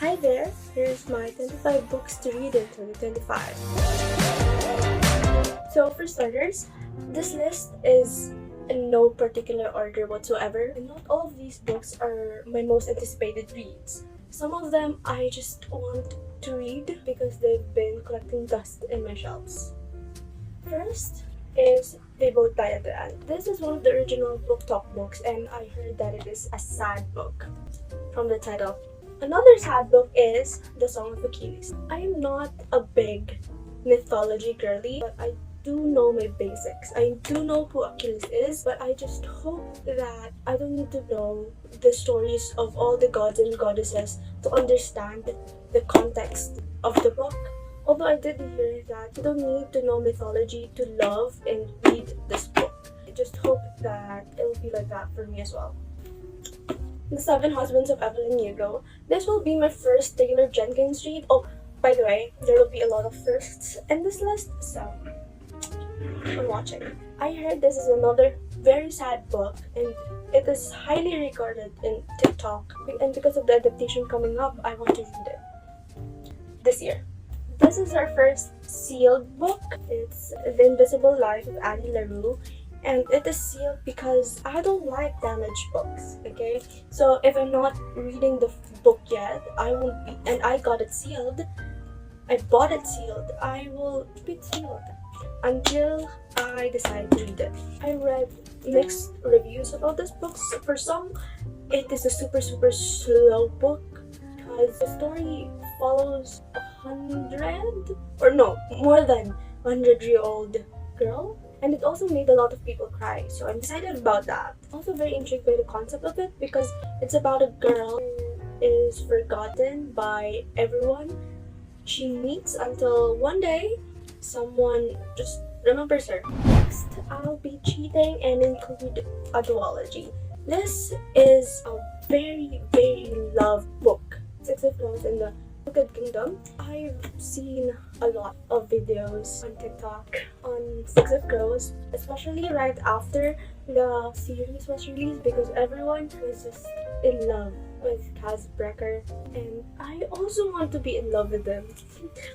Hi there, here's my 25 books to read in 2025. So for starters, this list is in no particular order whatsoever, and not all of these books are my most anticipated reads. Some of them I just want to read because they've been collecting dust in my shelves. First is They Both Die at the End. This is one of the original Book Talk books, and I heard that it is a sad book from the title. Another sad book is The Song of Achilles. I am not a big mythology girly, but I do know my basics. I do know who Achilles is, but I just hope that I don't need to know the stories of all the gods and goddesses to understand the context of the book. Although I did hear that you don't need to know mythology to love and read this book. I just hope that it'll be like that for me as well. The Seven Husbands of Evelyn Hugo. This will be my first Taylor Jenkins read. Oh, by the way, there will be a lot of firsts in this list, so I'm watching. I heard this is another very sad book, and it is highly regarded in TikTok. And because of the adaptation coming up, I want to read it this year. This is our first sealed book. It's The Invisible Life of Annie LaRue. And it is sealed because I don't like damaged books, okay? So if I'm not reading the book yet, I won't be, and I got it sealed, I bought it sealed, I will keep it sealed until I decide to read it. I read mixed reviews about this book. So for some, it is a super slow book because the story follows more than 100-year-old girl. And it also made a lot of people cry, so I'm excited about that. Also very intrigued by the concept of it because it's about a girl who is forgotten by everyone she meets until one day someone just remembers her. Next, I'll be cheating and include a duology. This is a very loved book. Six of Crows in the Crooked Kingdom. I've seen a lot of videos on TikTok on Six of Crows, especially right after the series was released because everyone was just in love with Kaz Brecker, and I also want to be in love with them.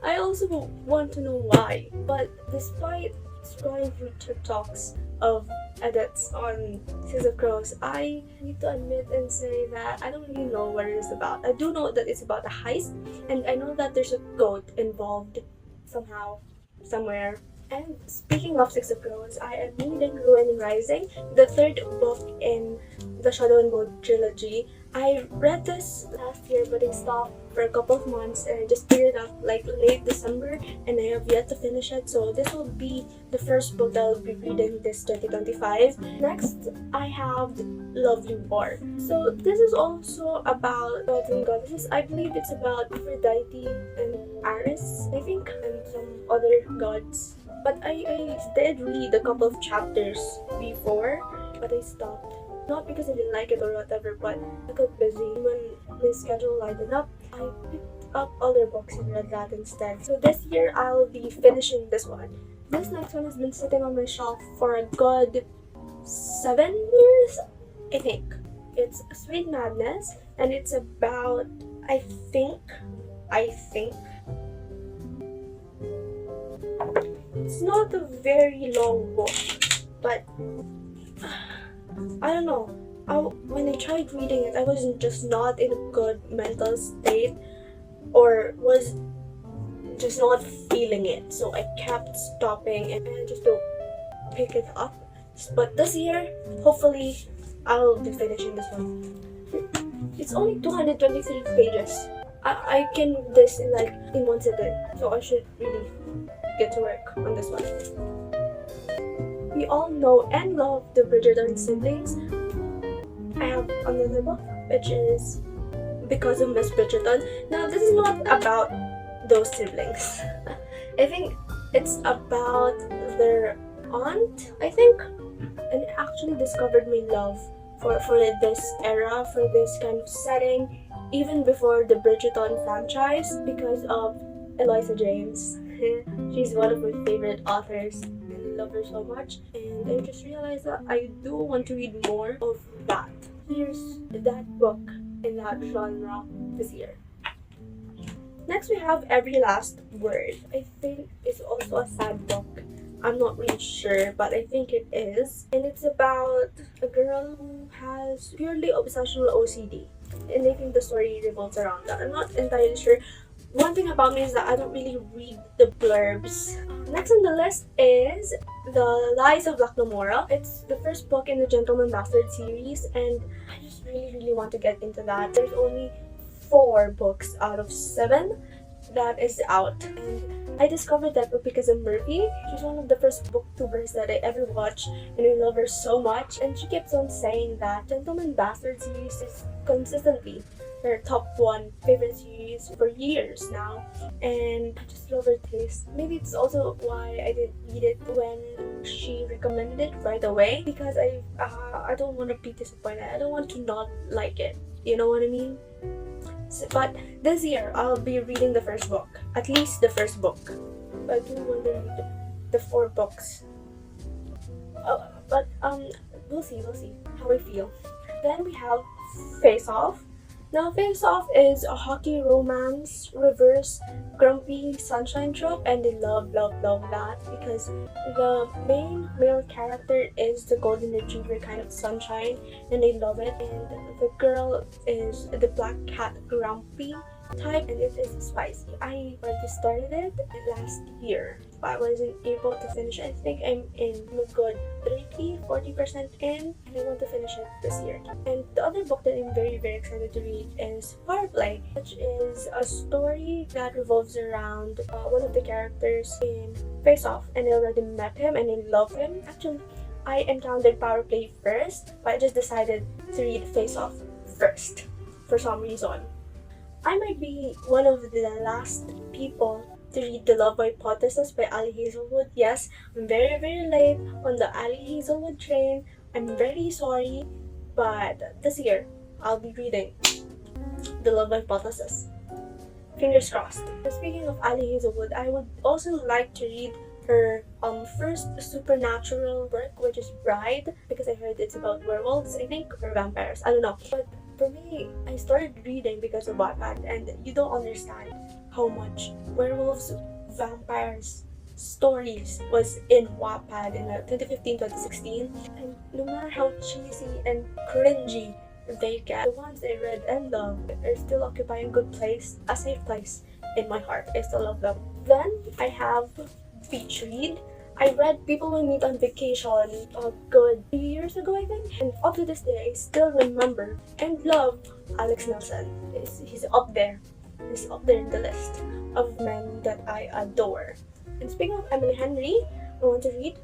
I also want to know why, but despite scrolling through TikToks of edits on Six of Crows, I need to admit and say that I don't really know what it is about. I do know that it's about a heist, and I know that there's a goat involved somehow, somewhere. And speaking of Six of Crows, I am reading 𝓗𝓮𝓻𝓻𝓸𝓸𝓸𝓀, the third book in the Shadow and Bone trilogy. I read this last year, but I stopped for a couple of months and I just picked it up like late December, and I have yet to finish it. So this will be the first book that I'll be reading this 2025. Next, I have Lovely War. So this is also about gods and goddesses. I believe it's about Aphrodite and Ares, I think, and some other gods. But I did read a couple of chapters before, but I stopped. Not because I didn't like it or whatever, but I got busy. When my schedule lined up, I picked up other books and read that instead. So this year, I'll be finishing this one. This next one has been sitting on my shelf for a good 7 years, I think. It's Sweet Madness, and it's about, I think, it's not a very long book, but I don't know. When I tried reading it, I was just not in a good mental state or was just not feeling it. So I kept stopping and I just don't pick it up. But this year, hopefully, I'll be finishing this one. It's only 223 pages. I can read this in one sitting. So I should really get to work on this one. We all know and love the Bridgerton siblings. I have another book, which is Because of Miss Bridgerton. Now, this is not about those siblings. I think it's about their aunt, I think. And I actually discovered my love for this era, for this kind of setting, even before the Bridgerton franchise, because of Eloisa James. She's one of my favorite authors. I love her so much, and I just realized that I do want to read more of that. Here's that book in that genre this year. Next, we have Every Last Word. I think it's also a sad book. I'm not really sure, but I think it is. And it's about a girl who has purely obsessional OCD. And I think the story revolves around that. I'm not entirely sure. One thing about me is that I don't really read the blurbs. Next on the list is The Lies of 𝓗𝓮𝓻𝓻𝓸𝓸𝓸𝓸𝓀. It's the first book in the *Gentleman Bastard series, and I just really want to get into that. There's only 4 books out of 7 that is out, and I discovered that book because of Murphy. She's one of the first booktubers that I ever watched, and I love her so much. And she keeps on saying that *Gentleman Bastard series is consistently her top 1 favorite series for years now, and I just love her taste. Maybe it's also why I didn't read it when she recommended it right away, because I don't want to be disappointed. I don't want to not like it. You know what I mean? So, but this year I'll be reading the first book, at least the first book. But I do want to read the 4 books. But we'll see how I feel. Then we have Face Off. Now, Face Off is a hockey romance reverse grumpy sunshine trope, and I love that because the main male character is the golden retriever kind of sunshine, and I love it. And the girl is the black cat grumpy type, and it is spicy. I already started it last year, but I wasn't able to finish it. I think I'm in a good 30-40% in, and I want to finish it this year. And the other book that I'm very excited to read is Fireplay, which is a story that revolves around one of the characters in Face Off, and I already met him and I love him. Actually, I encountered Fireplay first, but I just decided to read Face Off first for some reason. I might be one of the last people to read The Love Hypothesis by Ali Hazelwood. Yes, I'm very late on the Ali Hazelwood train. I'm very sorry, but this year I'll be reading The Love Hypothesis. Fingers crossed. Speaking of Ali Hazelwood, I would also like to read her first supernatural work, which is Bride, because I heard it's about werewolves, I think, or vampires. I don't know. But for me, I started reading because of Wattpad, and you don't understand how much werewolves, vampires, stories was in Wattpad in 2015-2016. And no matter how cheesy and cringy they get, the ones I read and loved are still occupying a good place, a safe place in my heart. I still love them. Then I have Beach Read. I read People We Meet on Vacation a good 3 years ago, I think. And up to this day, I still remember and love Alex Nelson. He's up there. He's up there in the list of men that I adore. And speaking of Emily Henry, I want to read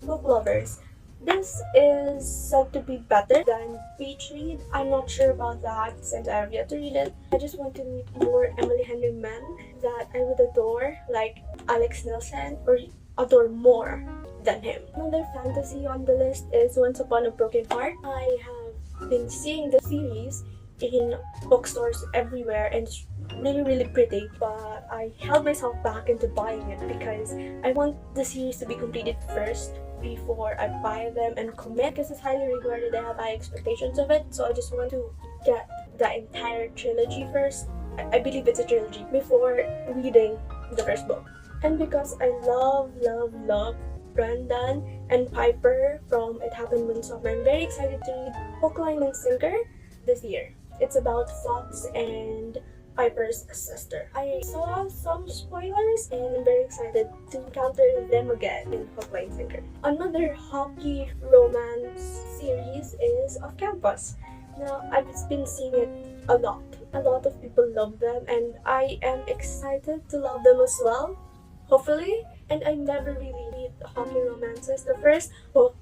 Book Lovers. This is said to be better than Beach Read. I'm not sure about that since I have yet to read it. I just want to meet more Emily Henry men that I would adore, like Alex Nelson, or adore more than him. Another fantasy on the list is Once Upon a Broken Heart. I have been seeing the series in bookstores everywhere, and it's really pretty, but I held myself back into buying it because I want the series to be completed first before I buy them and commit, because it's highly regarded. I have high expectations of it, so I just want to get the entire trilogy first. I believe it's a trilogy before reading the first book. And because I love Brandon and Piper from It Happened One Summer, I'm very excited to read Hook, Line, and Sinker this year. It's about Fox and Piper's sister. I saw some spoilers, and I'm very excited to encounter them again in Hook, Line, Sinker. Another hockey romance series is Off Campus. Now, I've been seeing it a lot. A lot of people love them, and I am excited to love them as well, hopefully. And I never really read hockey romances. The first book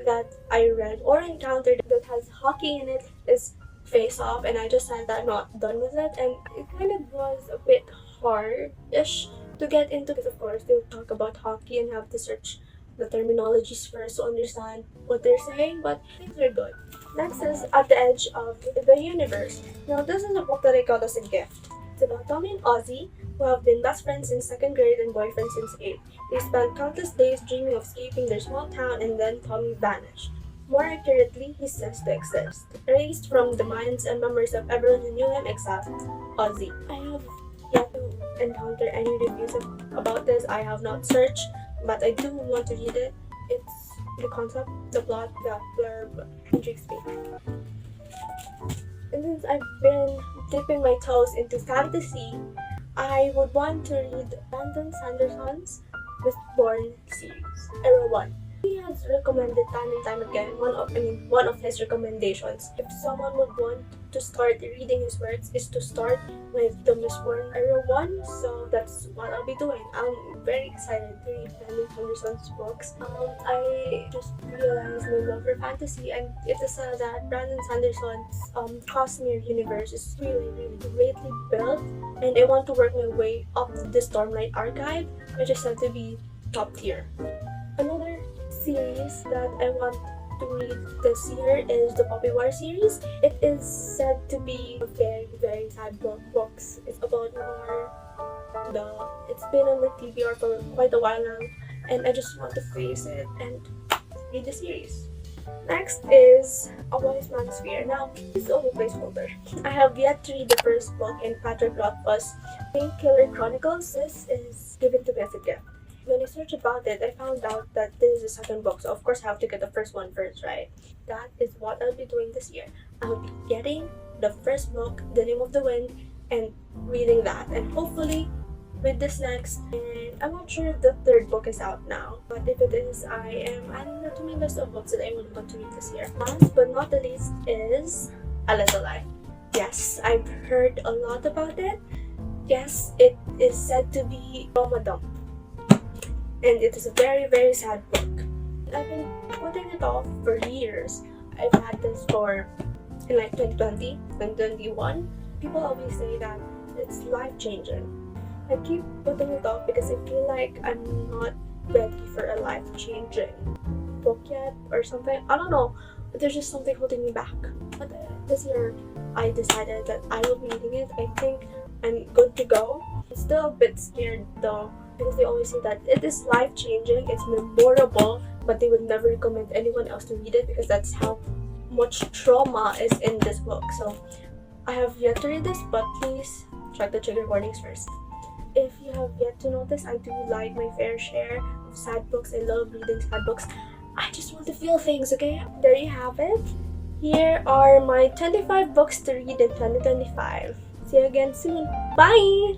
that I read or encountered that has hockey in it is Face Off, and I just said that I'm not done with it, and it kind of was a bit hard-ish to get into, because of course they'll talk about hockey and have to search the terminologies first to understand what they're saying, but things are good. Next is At the Edge of the Universe. Now, this is a book that I got as a gift. It's about Tommy and Ozzy, who have been best friends since 2nd grade and boyfriends since 8th. They spent countless days dreaming of escaping their small town, and then Tommy vanished. More accurately, he ceased to exist, erased from the minds and memories of everyone who knew him except Ozzy. I have yet to encounter any reviews about this. I have not searched, but I do want to read it. It's the concept, the plot, the blurb intrigues me. And since I've been dipping my toes into fantasy, I would want to read 𝓗𝓮𝓻𝓻𝓸𝓸𝓸𝓸𝓀 Mistborn series, Era 1. He has recommended time and time again, one of his recommendations, if someone would want to start reading his works, is to start with the Mistborn Era 1, so that's what I'll be doing. I'm very excited to read 𝓗𝓮𝓻𝓻𝓸𝓸𝓸𝓸𝓀 books. I just realized my love for fantasy, and it is that 𝓗𝓮𝓻𝓻𝓸𝓸𝓸𝓸𝓀's Cosmere universe is really, really greatly built, and I want to work my way up the Stormlight Archive, which is said to be top tier. Another series that I want to read this year is the Poppy War series. It is said to be a very, very sad books. It's about war. It's been on my TBR for quite a while now, and I just want to face it and read the series. Next is A Wise Man's Fear. Now, this is only a placeholder. I have yet to read the first book in Patrick Rothfuss' Painkiller Chronicles. This is given to me as a gift. When I searched about it, I found out that this is the second book, so of course I have to get the first one first, right? That is what I'll be doing this year. I'll be getting the first book, The Name of the Wind, and reading that, and hopefully read this next. And I'm not sure if the third book is out now, but if it is, I am adding that to my list of books that I would want to read this year. Last but not the least is A Little Life. Yes, I've heard a lot about it. Yes, it is said to be trauma dump, and it is a very, very sad book. I've been putting it off for years. I've had this for in like 2020, 2021. People always say that it's life-changing. I keep putting it off because I feel like I'm not ready for a life-changing book yet or something. I don't know, but there's just something holding me back. But this year, I decided that I will be reading it. I think I'm good to go. I'm still a bit scared though, because they always say that it is life-changing, it's memorable, but they would never recommend anyone else to read it because that's how much trauma is in this book. So I have yet to read this, but please check the trigger warnings first. If you have yet to notice, I do like my fair share of sad books. I love reading sad books. I just want to feel things, okay? There you have it. Here are my 25 books to read in 2025. See you again soon. Bye!